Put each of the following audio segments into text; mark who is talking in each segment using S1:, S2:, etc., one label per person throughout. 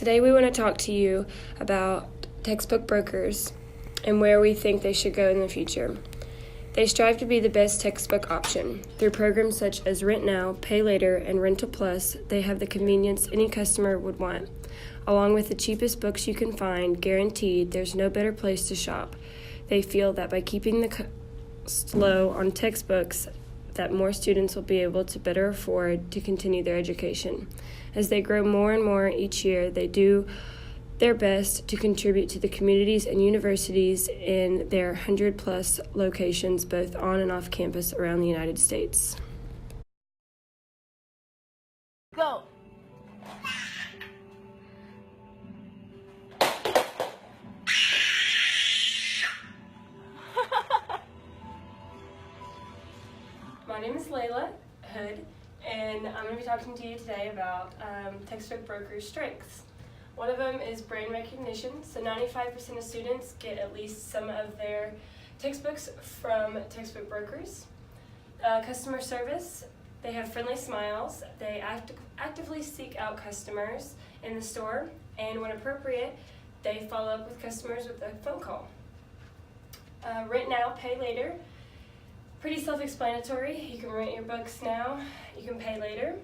S1: Today we want to talk to you about textbook brokers and where we think they should go in the future. They strive to be the best textbook option. Through programs such as Rent Now, Pay Later, and Rental Plus, they have the convenience any customer would want. Along with the cheapest books you can find, guaranteed, there's no better place to shop. They feel that by keeping the cost low on textbooks, that more students will be able to better afford to continue their education. As they grow more and more each year, they do their best to contribute to the communities and universities in their 100+ locations, both on and off campus around the United States.
S2: Go!
S1: My name is Layla Hood, and I'm going to be talking to you today about textbook brokers' strengths. One of them is brand recognition, so 95% of students get at least some of their textbooks from textbook brokers. Customer service, they have friendly smiles, they actively seek out customers in the store, and when appropriate, they follow up with customers with a phone call. Rent Now, Pay Later. Pretty self-explanatory. You can rent your books now, you can pay later.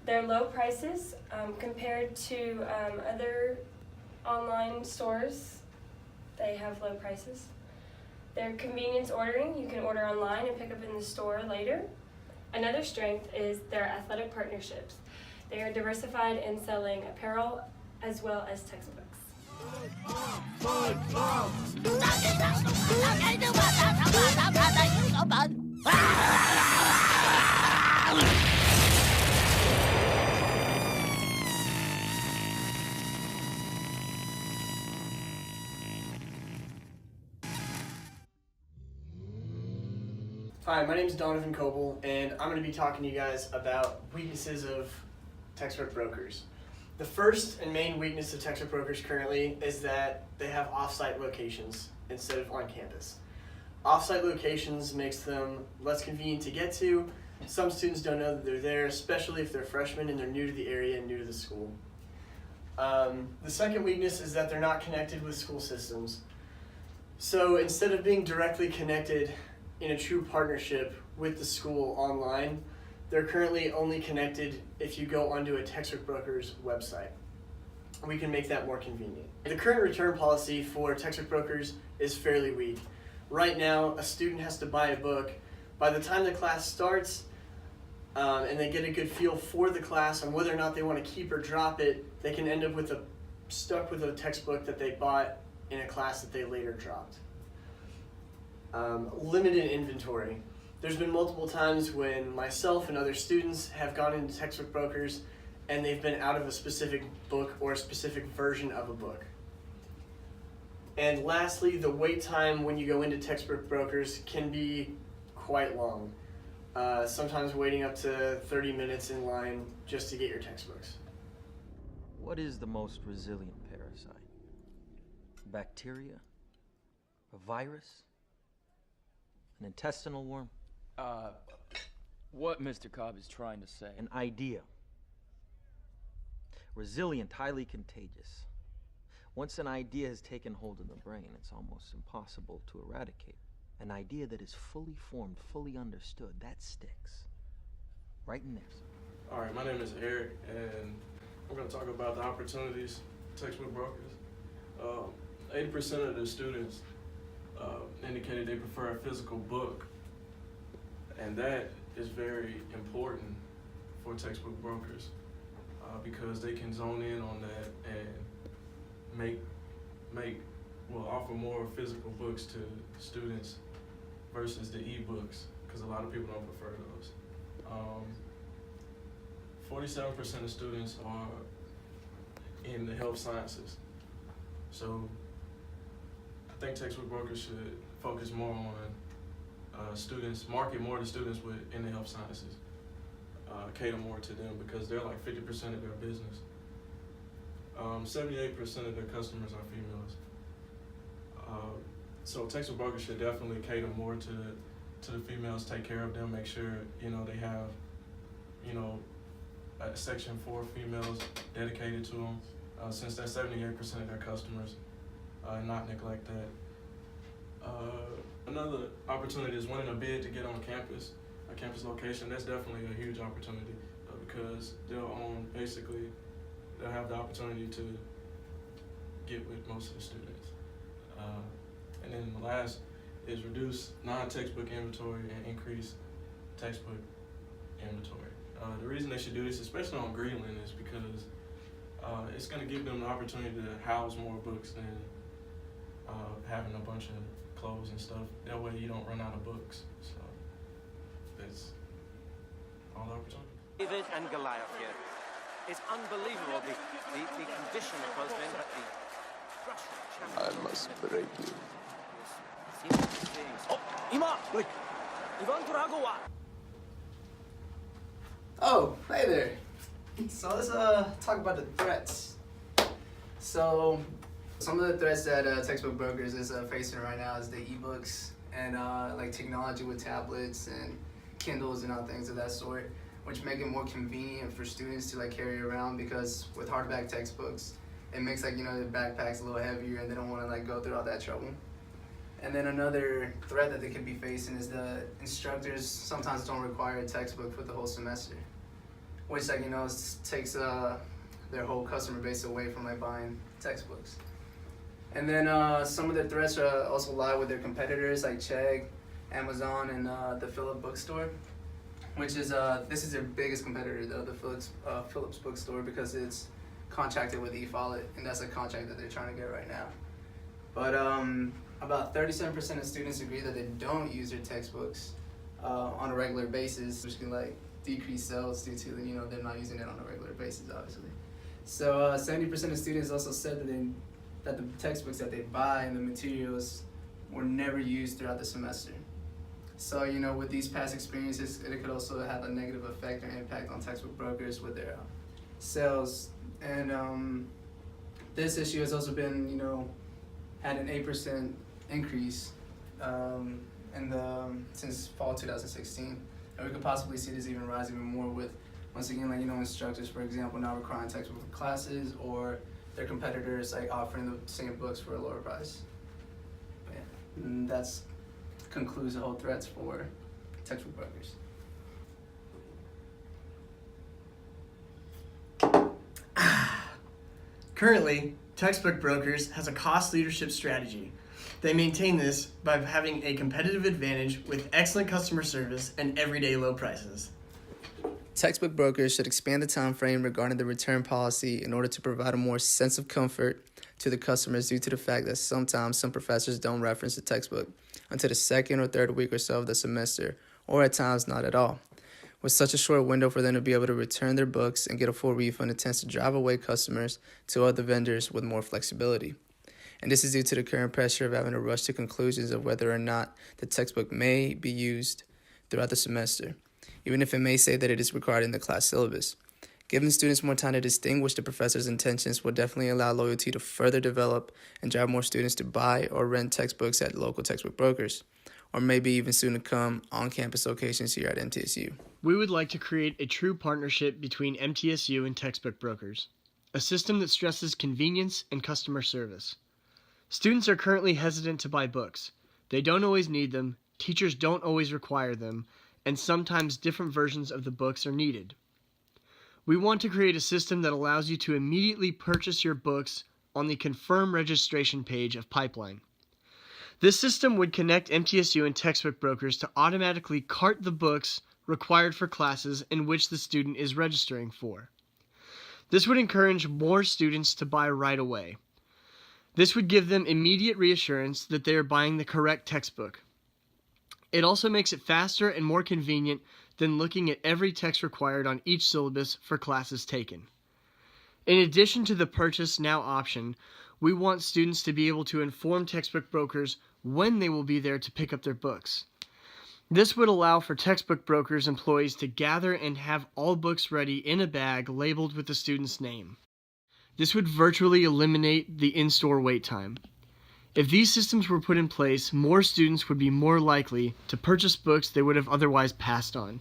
S1: They're low prices compared to other online stores. They have low prices. They're convenience ordering. You can order online and pick up in the store later. Another strength is their athletic partnerships. They are diversified in selling apparel as well as textbooks.
S3: Hi, my name is Donovan Coble, and I'm going to be talking to you guys about weaknesses of textbook brokers. The first and main weakness of textbook brokers currently is that they have off-site locations instead of on campus. Off-site locations makes them less convenient to get to. Some students don't know that they're there, especially if they're freshmen and they're new to the area and new to the school. The second weakness is that they're not connected with school systems. So instead of being directly connected in a true partnership with the school online, they're currently only connected if you go onto a textbook broker's website. We can make that more convenient. The current return policy for textbook brokers is fairly weak. Right now, a student has to buy a book. By the time the class starts and they get a good feel for the class and whether or not they want to keep or drop it, they can end up stuck with a textbook that they bought in a class that they later dropped. Limited inventory. There's been multiple times when myself and other students have gone into textbook brokers and they've been out of a specific book or a specific version of a book. And lastly, the wait time when you go into textbook brokers can be quite long. Sometimes waiting up to 30 minutes in line just to get your textbooks.
S4: What is the most resilient parasite? Bacteria? A virus? An intestinal worm?
S5: What Mr. Cobb is trying to say.
S4: An idea. Resilient, highly contagious. Once an idea has taken hold of the brain, it's almost impossible to eradicate. An idea that is fully formed, fully understood, that sticks. Right in there.
S6: All right, my name is Eric, and I'm going to talk about the opportunities textbook brokers. 80% of the students indicated they prefer a physical book, and that is very important for textbook brokers because they can zone in on that and offer more physical books to students versus the e-books, because a lot of people don't prefer those. 47% of students are in the health sciences. So I think textbook brokers should focus more on students, market more to students in the health sciences, cater more to them because they're like 50% of their business. 78% of their customers are females. So textbook brokers should definitely cater more to the females, take care of them, make sure they have Section 4 females dedicated to them, since they're 78% of their customers, and not neglect that. Another opportunity is winning a bid to get on campus, a campus location. That's definitely a huge opportunity because they'll have the opportunity to get with most of the students. And then the last is reduce non-textbook inventory and increase textbook inventory. The reason they should do this, especially on Greenland, is because it's going to give them the opportunity to house more books than having a bunch of clothes and stuff. That way you don't run out of books. So that's all the opportunity.
S2: David and Goliath here. It's unbelievable the condition of both men, but the Russian champion.
S7: I must break you.
S2: Oh, Ima! Ivan Dragowa!
S3: Oh, hey there. So let's talk about the threats. So some of the threats that Textbook Brokers is facing right now is the ebooks and like technology with tablets and Kindles and all things of that sort, which make it more convenient for students to like carry around, because with hardback textbooks, it makes like, you know, the backpack's a little heavier and they don't want to like go through all that trouble. And then another threat that they could be facing is the instructors sometimes don't require a textbook for the whole semester, which like, you know, takes their whole customer base away from like buying textbooks. And then some of the threats also lie with their competitors like Chegg, Amazon, and the Phillips Bookstore, which is this is their biggest competitor though, the Phillips Bookstore, because it's contracted with eFollett, and that's a contract that they're trying to get right now. But about 37% of students agree that they don't use their textbooks on a regular basis, which can like decrease sales due to, you know, they're not using it on a regular basis, obviously. So 70% of students also said that the textbooks that they buy and the materials were never used throughout the semester. So, you know, with these past experiences, it could also have a negative effect or impact on Textbook Brokers with their sales. And this issue has also been, you know, had an 8% increase since fall 2016. And we could possibly see this even rise even more with, once again, like, you know, instructors, for example, not requiring textbook for classes, or their competitors like offering the same books for a lower price. But yeah, and that's concludes the whole threats for Textbook Brokers. Currently, Textbook Brokers has a cost leadership strategy. They maintain this by having a competitive advantage with excellent customer service and everyday low prices. Textbook Brokers should expand the time frame regarding the return policy in order to provide a more sense of comfort to the customers, due to the fact that sometimes some professors don't reference the textbook until the second or third week or so of the semester, or at times not at all. With such a short window for them to be able to return their books and get a full refund, it tends to drive away customers to other vendors with more flexibility. And this is due to the current pressure of having to rush to conclusions of whether or not the textbook may be used throughout the semester, even if it may say that it is required in the class syllabus. Giving students more time to distinguish the professor's intentions will definitely allow loyalty to further develop and drive more students to buy or rent textbooks at local Textbook Brokers, or maybe even soon to come on-campus locations here at MTSU.
S8: We would like to create a true partnership between MTSU and Textbook Brokers, a system that stresses convenience and customer service. Students are currently hesitant to buy books. They don't always need them, teachers don't always require them, and sometimes different versions of the books are needed. We want to create a system that allows you to immediately purchase your books on the Confirm registration page of Pipeline. This system would connect MTSU and Textbook Brokers to automatically cart the books required for classes in which the student is registering for. This would encourage more students to buy right away. This would give them immediate reassurance that they are buying the correct textbook. It also makes it faster and more convenient than looking at every text required on each syllabus for classes taken. In addition to the Purchase Now option, we want students to be able to inform Textbook Brokers when they will be there to pick up their books. This would allow for Textbook Brokers employees to gather and have all books ready in a bag labeled with the student's name. This would virtually eliminate the in-store wait time. If these systems were put in place, more students would be more likely to purchase books they would have otherwise passed on.